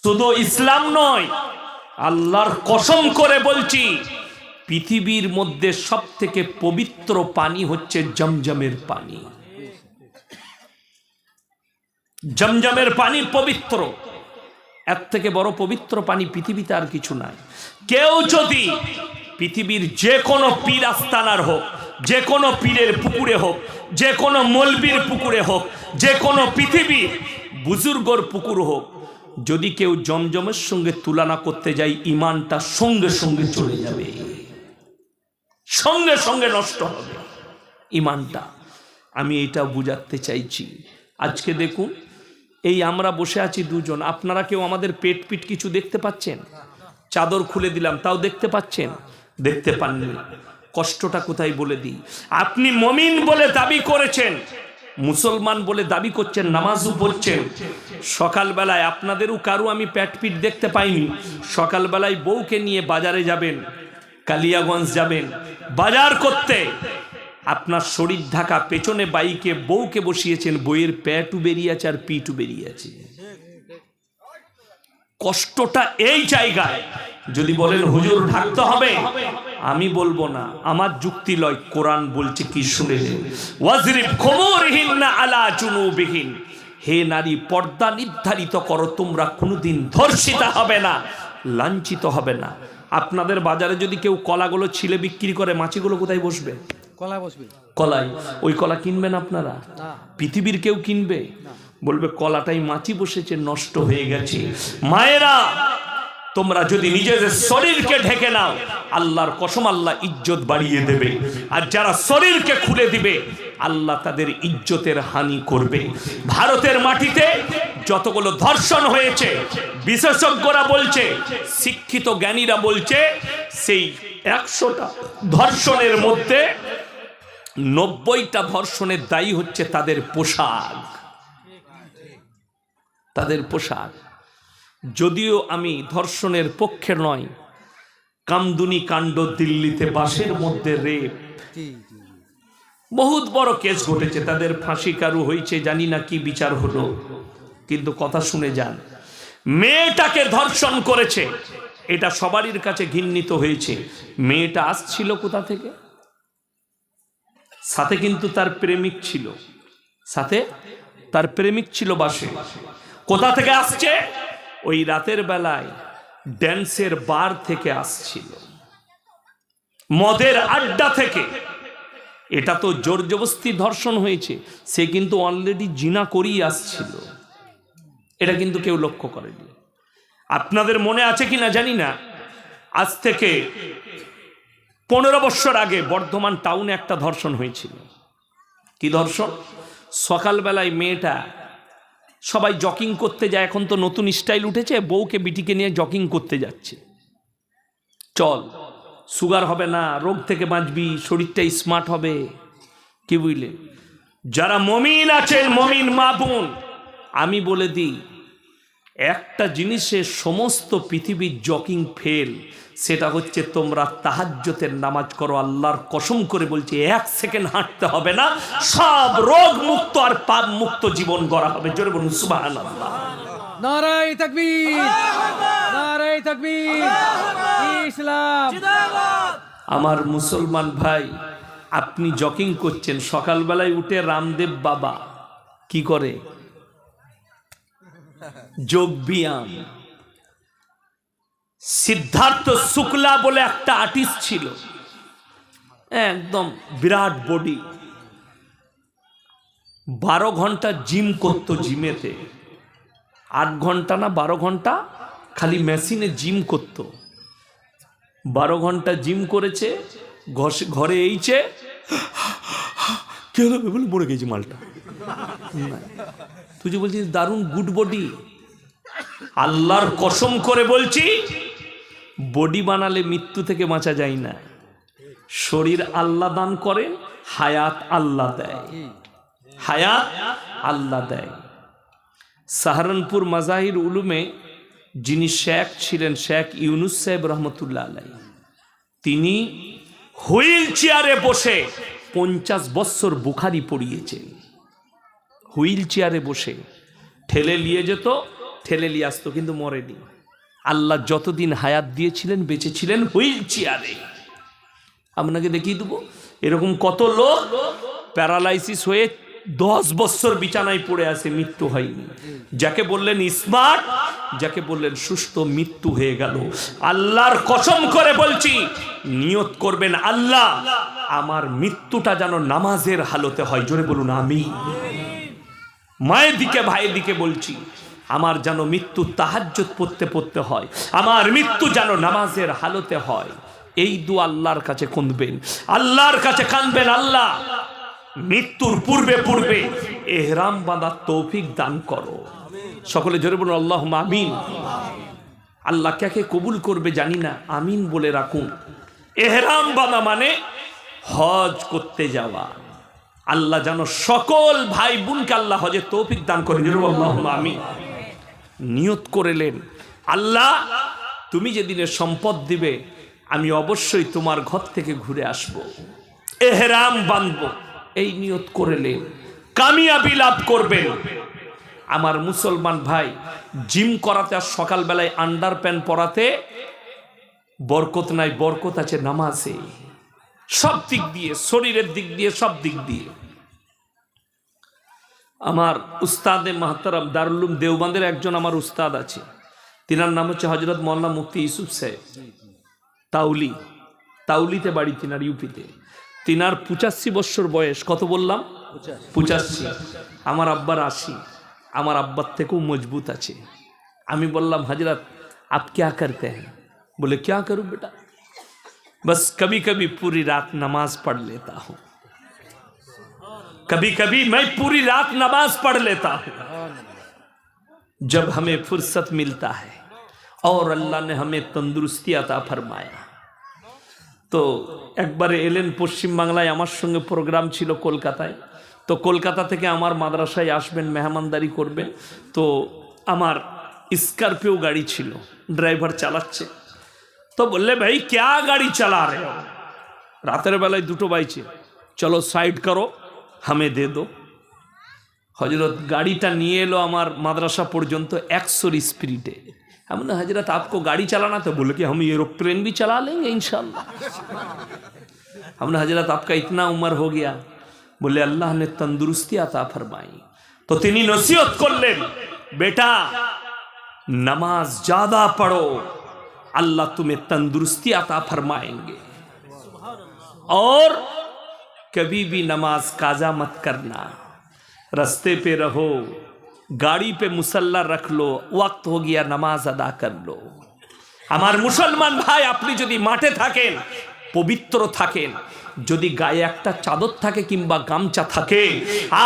শুধু ইসলাম নয়, আল্লাহর কসম করে বলছি, পৃথিবীর মধ্যে সব থেকে পবিত্র পানি হচ্ছে জমজমের পানি। জমজমের পানি পবিত্র, এর থেকে বড় পবিত্র পানি পৃথিবীতে আর কিছু নাই। কেউ যদি পৃথিবীর যে কোনো পীর আস্তানার হোক, যে কোনো পীরের পুকুরে হোক, যে কোনো মলবির পুকুরে হোক, যে কোনো পৃথিবীর বুজুর্গর পুকুর হোক, যদি কেউ জমজমের সঙ্গে তুলনা করতে যায়, ইমানটা সঙ্গে সঙ্গে চলে যাবে, সঙ্গে সঙ্গে নষ্ট হবে ইমানটা। আমি এটা বুঝাতে চাইছি। আজকে দেখুন, এই আমরা বসে আছি দুজন, আপনারা কেউ আমাদের পেট পিট কিছু দেখতে পাচ্ছেন? চাদর খুলে দিলাম, তাও দেখতে পাচ্ছেন? দেখতে পাননি। কষ্টটা কোথায় বলে দিই। আপনি মমিন বলে দাবি করেছেন, মুসলমান বলে দাবি করছেন, নামাজও পড়ছেন, সকালবেলায় আপনাদেরও কারো আমি পেট পিট দেখতে পাইনি। সকালবেলায় বউকে নিয়ে বাজারে যাবেন, কালিয়াগঞ্জ যাবেন বাজার করতে, আপনার শরীর ঢাকা, পেছনে বাইকে বউকে বসিয়েছেন, বইয়ের পেটও বেরিয়ে আছে আর পিঠও বেরিয়ে আছে। কষ্টটা এই জায়গায়। যদি বলেন হুজুর ঢাকতে হবে, আমি বলবো না, আমার যুক্তি লয়, কোরআন বলছে কি শুনে নেন, ওয়াজরিব খুমুরহিন্না আলা জুনুবিহিন, হে নারী পর্দা নির্ধারিত করো, তোমরা কোনোদিন ধর্ষিতা হবে না, লাঞ্ছিত হবে না। আপনাদের বাজারে যদি কেউ কলাগুলো ছিলে বিক্রি করে, মাছিগুলো কোথায় বসবে? কলা বসবে, কলায়। ওই কলা কিনবেন আপনারা? পৃথিবীর কেউ কিনবে? বলবে কলাটাই মাছি বসেছে, নষ্ট হয়ে গেছে। মায়েরা, তোমরা যদি নিজেদের শরীরকে ঢেকে নাও, আল্লাহর কসম আল্লাহ ইজ্জত বাড়িয়ে দেবে। আর যারা শরীরকে খুলে দিবে, আল্লাহ তাদের ইজ্জতের হানি করবে। ভারতের মাটিতে যতগুলো ধর্ষণ হয়েছে, বিশেষজ্ঞরা বলছে, শিক্ষিত জ্ঞানীরা বলছে, সেই 100টা ধর্ষণের মধ্যে 90টা ধর্ষণের দায়ী হচ্ছে তাদের পোশাক, তাদের পোশাক। যদিও আমি ধর্ষণের পক্ষে নয়, কামদুনি কাণ্ড দিল্লিতে বাসের মধ্যে রেপ, বহুত বড় কেস ঘটেছে, তাদের ফাঁসি কারু হয়েছে, জানি না কি বিচার হলো, কিন্তু কথা শুনে যান। মেয়েটাকে ধর্ষণ করেছে, এটা সবারই কাছে ঘৃণিত হয়েছে। মেয়েটা আসছিল কোথা থেকে? সাথে কিন্তু তার প্রেমিক ছিল, সাথে তার প্রেমিক ছিল বাসে। কোথা থেকে আসছে? ওই রাতের বেলায় ড্যান্সের বার থেকে আসছিল, মদের আড্ডা থেকে। এটা তো জোর জবরদস্তি ধর্ষণ হয়েছে, সে কিন্তু অলরেডি জিনা করেই আসছিল, এটা কিন্তু কেউ লক্ষ্য করেনি। আপনাদের মনে আছে কিনা জানি না, আজ থেকে 15 বছর আগে বর্ধমান টাউনে একটা ধর্ষণ হয়েছিল। কি ধর্ষণ? সকালবেলায় মেয়েটা, সবাই জকিং করতে যায়, এখন তো নতুন স্টাইল উঠেছে, বউকে বিটিকে নিয়ে জকিং করতে যাচ্ছে, চল সুগার হবে না, রোগ থেকে বাঁচবি, শরীরটা স্মার্ট হবে। কি বুঝলে? যারা মমিন আছেন, মমিন মা বোন, আমি বলে দিই, একটা জিনিসে সমস্ত পৃথিবীর জকিং ফেল, সেটা হচ্ছে তোমরা তাহাজ্জুদের নামাজ করো। আল্লাহর কসম করে বলছি, 1 সেকেন্ড হাঁটতে হবে না, সব রোগ মুক্ত আর পাপ মুক্ত জীবন গড়া হবে। জোরে বলুন সুবহানাল্লাহ। নারায়ে তাকবীর, নারায়ে তাকবীর, ইসলাম জিন্দাবাদ। আমার মুসলমান ভাই, আপনি জকিং করছেন, সকালবেলায় উঠে রামদেব বাবা কি করে? যোগ ব্যায়াম। সিদ্ধার্থ শুক্লা বলে একটা আর্টিস্ট ছিল, একদম বিরাট বডি, 12 ঘন্টা জিম করতো, জিমেতে 8 ঘন্টা না 12 ঘন্টা খালি মেশিনে জিম করতো। 12 ঘন্টা জিম করেছে, ঘরে এইছে, কে হবে বলে মরে গেছে মালটা। তুই যে বলছিস দারুণ গুড বডি, আল্লাহর কসম করে বলছি, বডি বানালে মৃত্যু থেকে বাঁচা যায় না। শরীর আল্লাহ দান করেন, হায়াত আল্লাহ দেয়, হায়াত আল্লাহ দেয়। সাহারানপুর মাজাহির উলুমে যিনি শেখ ছিলেন, শেখ ইউনুস সাহেব রহমতুল্লাহ আলাইহি, তিনি হুইল চেয়ারে বসে 50 বছর বুখারি পড়িয়েছেন। হুইল চেয়ারে বসে ঠেলে নিয়ে যেত, ঠেলে নিয়ে আসতো, কিন্তু মরেনি। আল্লাহ যতদিন হায়াত দিয়েছিলেন বেঁচে ছিলেন হুইল চেয়ারে। আপনাকে দেখিয়ে দেবো এরকম কত লোক প্যারালাইসিস হয়ে 10 বছর বিছানায় পড়ে আছে, মৃত্যু হয়নি। যাকে বললেন স্মার্ট, যাকে বললেন সুস্থ, মৃত্যু হয়ে গেল। আল্লাহর কসম করে বলছি, নিয়ত করবেন আল্লাহ আমার মৃত্যুটা যেন নামাজের হালতে হয়। জোরে বলুন আমিন। মায়ের দিকে ভাইয়ের দিকে বলছি, আমার যেন মৃত্যু তাহাজ্জুদ পড়তে পড়তে হয়, আমার মৃত্যু যেন নামাজের হালতে হয়। এই দুয়া আল্লাহর কাছে কাঁদবেন, আল্লাহর কাছে কাঁদবেন, আল্লাহ মৃত্যুর পূর্বে পূর্বে এহরাম বাঁধার তৌফিক দান করো। সকলে জোরে বলুন আল্লাহুম্মা আমিন। আল্লাহ কাকে কবুল করবে জানি না, আমিন বলে রাখুন। এহরাম বাঁধা মানে হজ করতে যাওয়া। আল্লাহ যেন সকল ভাই বোনকে আল্লাহ হজের তৌফিক দান করেন। জোরে বলুন আল্লাহুম্মা আমিন। নিয়ত করেলেন, আল্লাহ তুমি যেদিনে সম্পদ দিবে আমি অবশ্যই তোমার ঘর থেকে ঘুরে আসব, এহরাম বাঁধব। এই নিয়ত করেলেন, কামিয়াবি লাভ করবেন। আমার মুসলমান ভাই, জিম করাতে আর সকালবেলায় আন্ডার প্যান্ট পরাতে বরকত নাই, বরকত আছে নামাজে। সব দিক দিয়ে, শরীরের দিক দিয়ে, সব দিক দিয়ে। আমার উস্তাদে মাহতারাম দারুল উলুম দেওবন্দের একজন আমার উস্তাদ আছে, তিনার নাম হচ্ছে হযরত মাওলানা মুফতি ইউসুফ সাহেব। তাউলিতে বাড়ি তিনার, ইউপিতে। তিনার 85 বছর বয়স। কত বললাম? 85। আমার আব্বার 80। আমার আব্বার থেকেও মজবুত আছে। আমি বললাম হযরত আপ क्या करते हैं? बोले क्या करूं बेटा, बस कभी कभी पूरी रात नमाज पढ़ लेता हूं, कभी कभी मैं पूरी रात नमाज पढ़ लेता हूं जब हमें फुर्सत मिलता है और अल्लाह ने हमें तंदुरुस्ती अता फरमाया। তো একবারে এলেন পশ্চিম বাংলায়, আমার সঙ্গে প্রোগ্রাম ছিল কলকাতায়। তো কলকাতা থেকে আমার মাদ্রাসায় আসবেন, মেহমানদারি করবেন। তো আমার স্করপিও গাড়ি ছিল, ড্রাইভার চালাচ্ছে। তো বললে ভাই क्या গাড়ি চালা রে हो? রাতের বেলায় দুটো বাইছে, চলো সাইড করো हमें दे दो। হযরত গাড়িটা নিয়ে এলো আমার মাদ্রাসা পর্যন্ত 100 স্পিডে। हमने हजरत आपको गाड़ी चलाना तो बोले कि हम एरोप्लेन भी चला लेंगे इंशाल्लाह। हमने हजरत आपका इतना उम्र हो गया, बोले अल्लाह ने तंदुरुस्ती अता फरमाई। तो तिनी नसीहत करलेन, बेटा नमाज ज्यादा पढ़ो, अल्लाह तुम्हें तंदुरुस्ती अता फरमाएंगे, और कभी भी नमाज काजा मत करना, रास्ते पे रहो, गाड़ी पे मुसल्ला रख लो, वक्त हो गया नमाज अदा कर लो। আমার মুসলমান ভাই, আপনি যদি মাঠে থাকেন, পবিত্র থাকেন, যদি গায়ে একটা চাদর থাকে কিংবা গামছা থাকে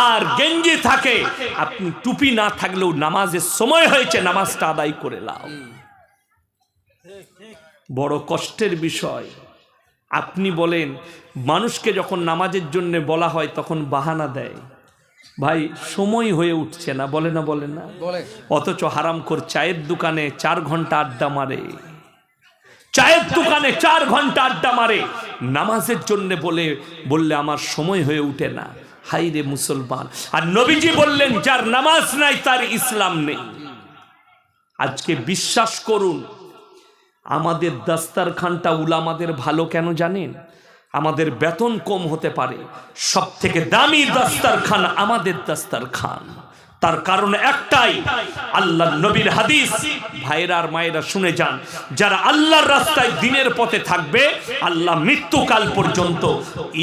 আর গেঞ্জি থাকে, আপনি টুপি না থাকলেও নামাজের সময় হয়েছে, নামাজটা আদায় করে নাও। বড় কষ্টের বিষয়। আপনি বলেন, মানুষকে যখন নামাজের জন্য বলা হয় তখন বাহানা দেয়, ভাই সময় হয়ে উঠছে না, বলে না, বলে না, অথচ হারামখোর চায়ের দোকানে 4 ঘন্টা আড্ডা মারে, চায়ের দোকানে 4 ঘন্টা আড্ডা মারে, নামাজের জন্য বললে আমার সময় হয়ে উঠে না। হাই রে মুসলমান! আর নবীজি বললেন, যার নামাজ নাই তার ইসলাম নেই। আজকে বিশ্বাস করুন, আমাদের দাস্তারখানটা উলামাদের ভালো কেন জানেন? আমাদের বেতন কম হতে পারে, সব থেকে দামি দাস্তারখান আমাদের দাস্তারখান। তার কারণ একটাই, আল্লাহ নবীর হাদিস। ভাইরা আর মায়েরা শুনে যান, যারা আল্লাহর রাস্তায় দিনের পথে থাকবে, আল্লাহ মৃত্যুকাল পর্যন্ত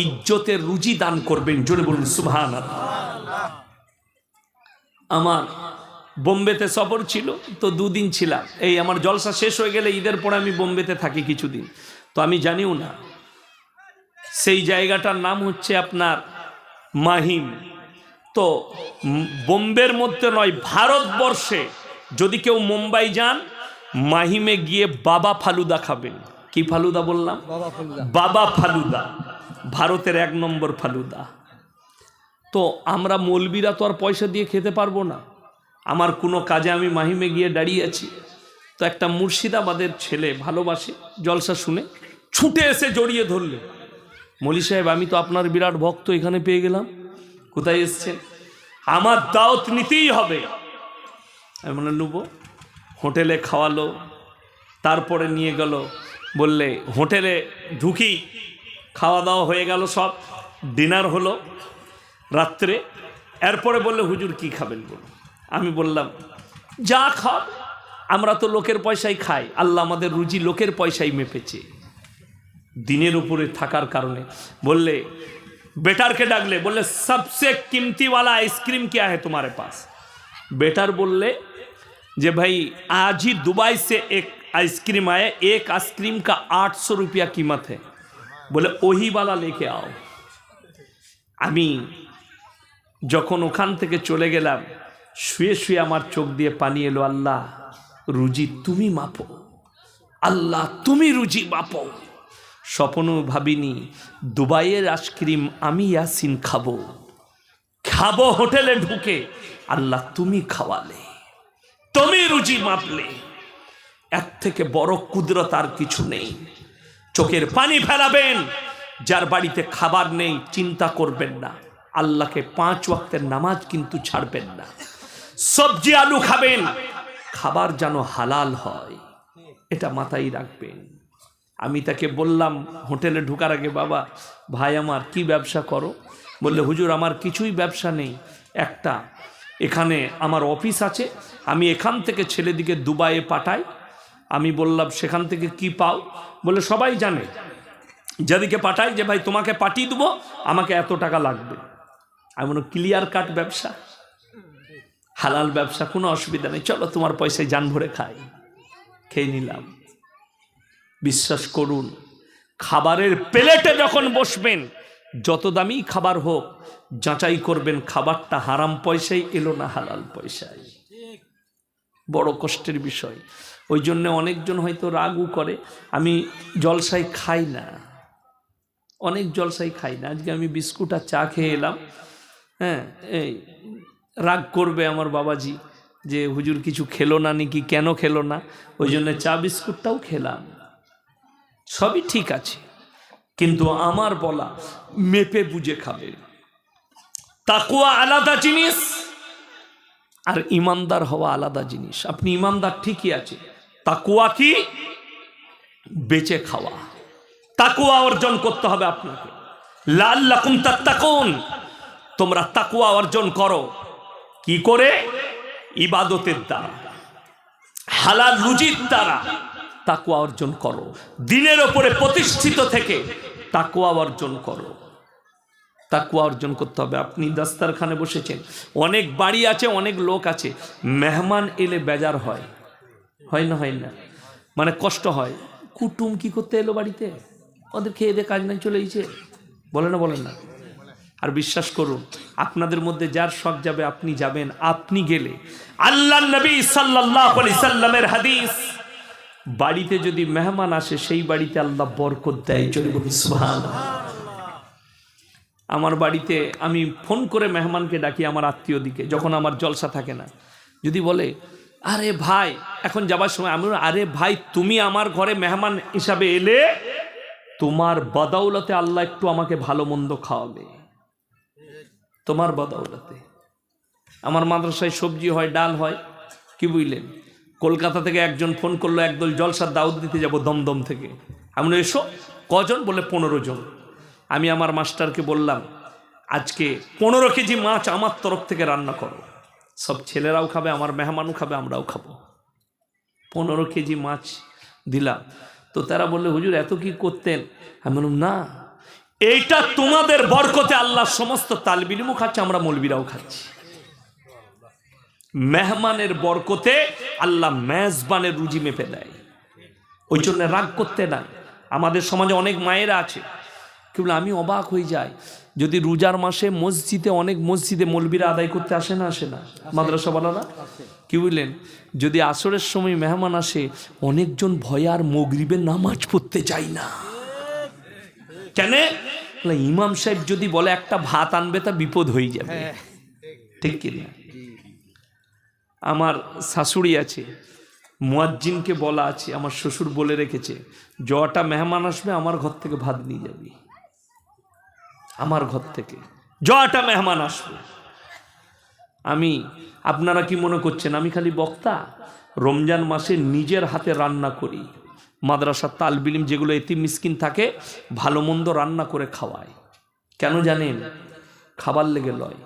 ইজ্জতের রুজি দান করবেন। জোরে বলুন সুবহানাল্লাহ। আমার বোম্বেতে সফর ছিল, তো 2 দিন ছিলাম। এই আমার জলসা শেষ হয়ে গেলে ঈদের পরে আমি বোম্বেতে থাকি কিছুদিন, তো আমি জানিও না সেই জায়গাটার নাম হচ্ছে আপনার মাহিম। তো বোম্বের মধ্যে নয়, ভারতবর্ষে যদি কেউ মুম্বাই যান, মাহিমে গিয়ে বাবা ফালুদা খাবেন। কি ফালুদা বললাম? বাবা ফালুদা, ভারতের 1 নম্বর ফালুদা। তো আমরা মৌলবীরা তো আর পয়সা দিয়ে খেতে পারবো না। আমার কোনো কাজে আমি মাহিমে গিয়ে দাঁড়িয়ে আছি, তো একটা মুর্শিদাবাদের ছেলে ভালোবাসে, জলসা শুনে ছুটে এসে জড়িয়ে ধরলে, মৌলী সাহেব আমি তো আপনার বিরাট ভক্ত, এখানে পেয়ে গেলাম, কোথায় এসছেন? আমার দাওয়াত নিতেই হবে। আমি বললাম নেব। হোটেলে খাওয়ালো, তারপরে নিয়ে গেল, বললে হোটেলে ঢুকি, খাওয়া দাওয়া হয়ে গেল, সব ডিনার হলো রাত্রে। এরপরে বললে হুজুর কি খাবেন বলুন। আমি বললাম যা খাও, আমরা তো লোকের পয়সায় খাই, আল্লাহ আমাদের রুজি লোকের পয়সায় মেপেছে দিনের উপরে থাকার কারণে। বললে বেটারকে ডাকলে, বললে সবসে कीमती वाला आइसक्रीम क्या है तुम्हारे पास। बेटर बोलले जे भाई आज ही दुबई से एक आइसक्रीम आया, एक आइसक्रीम का 800 रुपया कीमत है, बोले वही वाला लेके आओ। আমি যখন ওখান থেকে চলে গেলাম, শুয়ে শুয়ে আমার চোখ দিয়ে পানি এলো। আল্লাহ রুজি তুমি মাপো, আল্লাহ তুমি রুজি মাপো। স্বপ্নও ভাবিনি দুবাইয়ের আইসক্রিম আমি ইয়াসিন খাবো, খাবো হোটেলে ঢুকে। আল্লাহ তুমি খাওয়ালে, তুমি রুজি মাপলে, এর থেকে বড় কুদরত আর কিছু নেই। চোখের পানি ফেলাবেন, যার বাড়িতে খাবার নেই চিন্তা করবেন না, আল্লাহকে 5 ওয়াক্তের নামাজ কিন্তু ছাড়বেন না। সবজি আলু খাবেন, খাবার যেন হালাল হয়, এটা মাথায় রাখবেন। আমি তাকে বললাম হোটেলে ঢোকার আগে, বাবা ভাই আমার কি ব্যবসা করো? বললে হুজুর আমার কিছুই ব্যবসা নেই, একটা এখানে আমার অফিস আছে, আমি এখান থেকে ছেলেদিকে দুবাইয়ে পাঠাই। আমি বললাম সেখান থেকে কি পাও? বলে সবাই জানে, যেদিকে পাঠাই যে ভাই তোমাকে পাঠিয়ে দেবো, আমাকে এত টাকা লাগবে। আমি বললাম ক্লিয়ার কাট ব্যবসা, হালাল ব্যবসা, কোনো অসুবিধা নেই, চলো তোমার পয়সায় জান ভরে খাই। খেয়ে নিলাম। বিশ্বাস করুন, খাবারের প্লেটে যখন বসবেন, যত দামি খাবার হোক যাচাই করবেন খাবারটা হারাম পয়সায় এলো না হালাল পয়সায়। বড় কষ্টের বিষয়। ওই জন্য অনেকজন হয়তো রাগও করে, আমি জলসায় খাই না, অনেক জলসায় খাই না। আজকে আমি বিস্কুট আর চা খেয়ে এলাম। হ্যাঁ, এই রাগ করবে আমার বাবাজি যে হুজুর কিছু খেলো না নাকি, কেন খেলো না? ওই জন্য চা বিস্কুটটাও খেলাম, সবই ঠিক আছে, কিন্তু আমার বলা মেপে বুঝে খাবে। তাকওয়া আলাদা জিনিস আর ইমানদার হওয়া আলাদা জিনিস। আপনি ইমানদার ঠিকই আছে, তাকওয়া কি? বেঁচে খাওয়া, তাকওয়া অর্জন করতে হবে আপনাকে। লাআল্লাকুম তাত্তাকুন, তোমরা তাকওয়া অর্জন করো। কি করে? ইবাদতের দ্বারা, হালাল রুজির দ্বারা তাকওয়া অর্জন করো। দিনের ওপরে প্রতিষ্ঠিত থেকে তাকওয়া অর্জন করো। তাকওয়া অর্জন করতে হবে। আপনি দাস্তারখানে বসেছেন, অনেক বাড়ি আছে, অনেক লোক আছে, মেহমান এলে বেজার হয়, হয় না? হয় না? মানে কষ্ট হয়। কুটুম কি করতে এলো বাড়িতে, ওদের খেয়ে দিয়ে কাজ নাই, চলে এসেছে, বলে না? বলেন না? আর বিশ্বাস করুন, আপনাদের মধ্যে যার শখ যাবে আপনি যাবেন। আপনি গেলে আল্লাহ নবী সাল্লাল্লাহু আলাইহি সাল্লামের হাদিস, বাড়িতে যদি মেহমান আসে সেই বাড়িতে আল্লাহ বরকত দেয়। চলে বলুন সুবহানাল্লাহ। আমার বাড়িতে আমি ফোন করে মেহমানকে ডাকি, আমার আত্মীয় দিকে, যখন আমার জলসা থাকে না, যদি বলে আরে ভাই এখন যাবার সময়, আমি আরে ভাই তুমি আমার ঘরে মেহমান হিসাবে এলে, তোমার বদৌলতে আল্লাহ একটু আমাকে ভালো মন্দ খাওয়াবে, তোমার বদৌলতে। আমার মাদ্রাসায় সবজি হয়, ডাল হয়, কি বুঝলেন? কলকাতা থেকে একজন ফোন করলো, একদল জলসার দাওয়াত দিতে যাব দমদম থেকে। আমি এসো। কজন? বলে 15 জন। আমি আমার মাস্টারকে বললাম আজকে 15 কেজি মাছ আমার তরফ থেকে রান্না করো, সব ছেলেরাও খাবে, আমার মেহমানও খাবে, আমরাও খাবো। 15 কেজি মাছ দিলাম। তো তারা বললে হুজুর এত কি করতেন? আমি বললাম না, এইটা তোমাদের বরকতে আল্লাহ সমস্ত তালিব ইলমও খাচ্ছে, আমরা মৌলবীরাও খাচ্ছি। মেহমানের বরকতে আল্লাহ মেজবানের রুজি মেপে দেয়। ওই জন্য রাগ করতে নাই। আমাদের সমাজে অনেক মায়েরা আছে, কি বলে, আমি অবাক হয়ে যাই, যদি রোজার মাসে মসজিদে, অনেক মসজিদে মৌলবীরা আদায় করতে আসে না? আসে না? মাদ্রাসাওয়ালারা, কি বুঝলেন, যদি আসরের সময় মেহমান আসে, অনেকজন ভয়ে আর মাগরিবের নামাজ পড়তে চাই না। কেন? ইমাম সাহেব যদি বলে একটা ভাত আনবে, তা বিপদ হয়ে যাবে, ঠিক কিনা? আমার শাশুড়ি আছে, মুয়াজ্জিনকে বলা আছে, আমার শ্বশুর বলে রেখেছে, যটা মেহমান আসবে আমার ঘর থেকে ভাত নিয়ে যাবি, আমার ঘর থেকে যটা মেহমান আসবে। আপনারা কি মনে করছেন আমি খালি বক্তা? রমজান মাসে নিজের হাতে রান্না করি, মাদ্রাসার তালবিল ইলম যেগুলো এতিম মিসকিন থাকে ভালো মন্দ রান্না করে খাওয়ায়। কেন জানেন? খাবার লেগে লয়,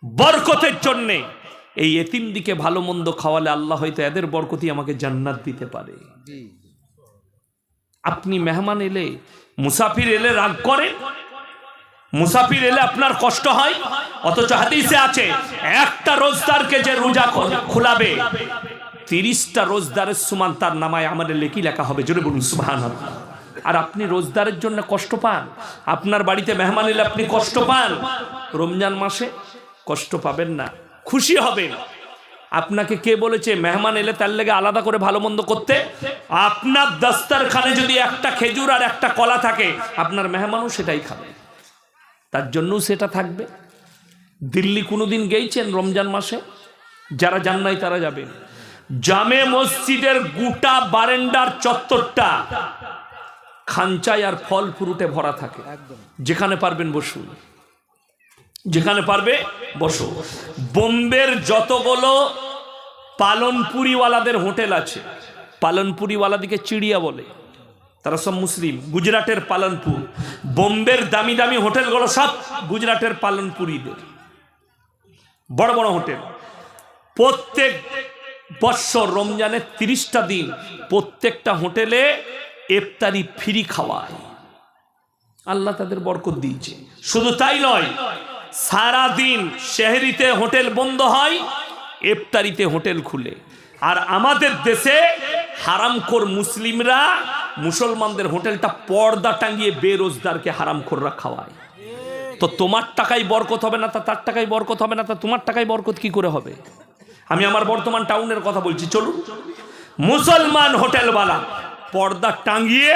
বরকতের জন্যে। এই এতিম দিকে ভালো মন্দ খাওয়ালে আল্লাহ হয়তো এদের বরকতি আমাকে জান্নাত দিতে পারে। আপনি মেহমান এলে, মুসাফির এলে রাগ করেন, মুসাফির এলে আপনার কষ্ট হয়, অথচ হাদিসে আছে একটা রোজদারকে যে রোজা খোলাবে 30টা রোজদারের সমান তার নামায় আমাদের লেখি লেখা হবে। জোরে বলুন সুবহানাল্লাহ। আর আপনি রোজদারের জন্য কষ্ট পান, আপনার বাড়িতে মেহমান এলে আপনি কষ্ট পান, রমজান মাসে কষ্ট পাবেন না, খুশি হবেন। আপনাকে কে বলেছে মেহমান এলে তার লেগে আলাদা করে ভালো মন্দ করতে? আপনার দস্তরখানে যদি একটা খেজুর আর একটা কলা থাকে, আপনার মেহমানও সেটাই খাবে, তার জন্যও সেটা থাকবে। দিল্লি কোনোদিন গেছেন রমজান মাসে? যারা যান নাই তারা যাবেন। জামে মসজিদের গোটা বারান্দার চত্বরটা খাঞ্চায় আর ফল ফ্রুটে ভরা থাকে। যেখানে পারবেন বসুন, যেখানে পারবে বসো। বোম্বের যতগুলো পালনপুরিওয়ালাদের হোটেল আছে, পালনপুরিওয়ালাদিকে চিড়িয়া বলে, তারা সব মুসলিম। গুজরাটের পালনপুর, বোম্বের দামি দামি হোটেলগুলো সব গুজরাটের পালনপুরিদের, বড় বড় হোটেল। প্রত্যেক বৎসর রমজানের 30টা দিন প্রত্যেকটা হোটেলে ইফতারি ফ্রি খাওয়ায়। আল্লাহ তাদের বরকত দিয়েছে। শুধু তাই নয়, সারা দিন সেহরিতে হোটেল বন্ধ হয়, ইফতারিতে হোটেল খুলে। আর আমাদের দেশে হারামখোর মুসলিমরা মুসলমানদের হোটেলটা পর্দা টাঙিয়ে বেরোজগারকে হারামখোররা খাওয়ায়। তো তোমার টাকায় বরকত হবে না, তা তার টাকায় বরকত হবে না, তা তোমার টাকায় বরকত কি করে হবে? আমি আমার বর্তমান টাউনের কথা বলছি, চলুন। মুসলমান হোটেলওয়ালা পর্দা টাঙিয়ে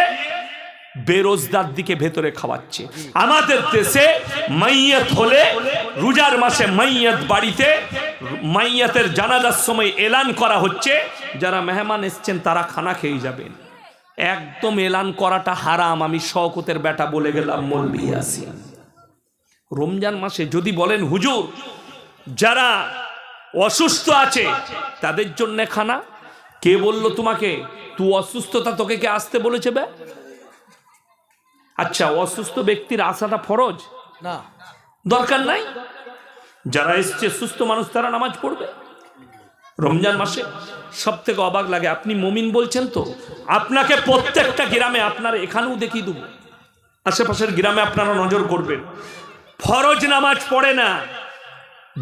বেরোজগার দিকে ভেতরে খাওয়াচ্ছে। আমাদের দেশে মাইয়াত হলে রোজার মাসে মাইয়াত বাড়িতে মাইয়াতের জানাজার সময় এলান করা হচ্ছে, যারা মেহমান এসছেন তারা খানা খেয়ে যাবেন। একদম এলান করাটা হারাম। আমি শওকতের বেটা বলে গেলাম, মৌলভী ইয়াসিন। রমজান মাসে যদি বলেন হুজুর যারা অসুস্থ আছে তাদের জন্য খানা, কে বলল তোমাকে? তুই অসুস্থতা তোকে কে আসতে বলেছে বে? আচ্ছা, অসুস্থ ব্যক্তির আসাটা ফরজ না, দরকার নাই। যারা এসছে সুস্থ মানুষ, তারা নামাজ পড়বে। রমজান মাসে সব থেকে অবাক লাগে, আপনি মুমিন বলছেন তো, আপনাকে প্রত্যেকটা গ্রামে, আপনার এখানেও দেখিয়ে দেবো, আশেপাশের গ্রামে আপনারা নজর করবেন, ফরজ নামাজ পড়ে না।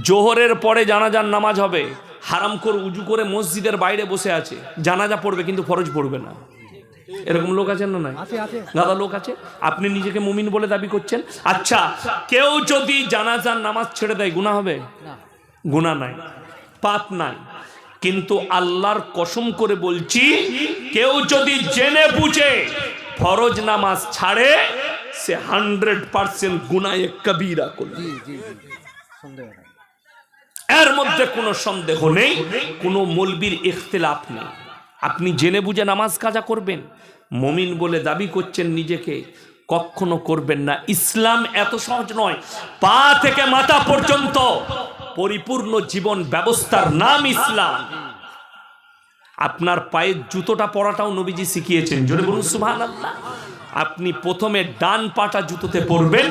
জোহরের পরে জানাজার নামাজ হবে, হারামখোর উজু করে মসজিদের বাইরে বসে আছে, জানাজা পড়বে কিন্তু ফরজ পড়বে না। এরকম লোক আছেন না? নাই? গাদা লোক আছে। আপনি নিজেকে মুমিন বলে দাবি করছেন। আচ্ছা, কেউ যদি জানাজার নামাজ ছেড়ে দেয় গুনাহ হবে? গুনাহ নাই, পাপ নাই। কিন্তু আল্লাহর কসম করে বলছি, কেউ যদি জেনে বুঝে ফরজ নামাজ ছাড়ে, সে 100% গুনাহে কবিরা করবে। এর মধ্যে কোনো সন্দেহ নেই, কোনো মৌলবীর ইখতিলাফ নেই। আপনি জেনে বুঝে নামাজ কাজা করবেন, মুমিন বলে দাবি করছেন নিজেকে, কখনো করবেন না। ইসলাম এত সহজ নয়। পা থেকে মাথা পর্যন্ত পরিপূর্ণ জীবন ব্যবস্থার নাম ইসলাম। আপনার পায়ের জুতোটা পরাটাও নবীজি শিখিয়েছেন। জোরে বলুন সুবহানাল্লাহ। আপনি প্রথমে ডান পাটা জুতোতে পরবেন।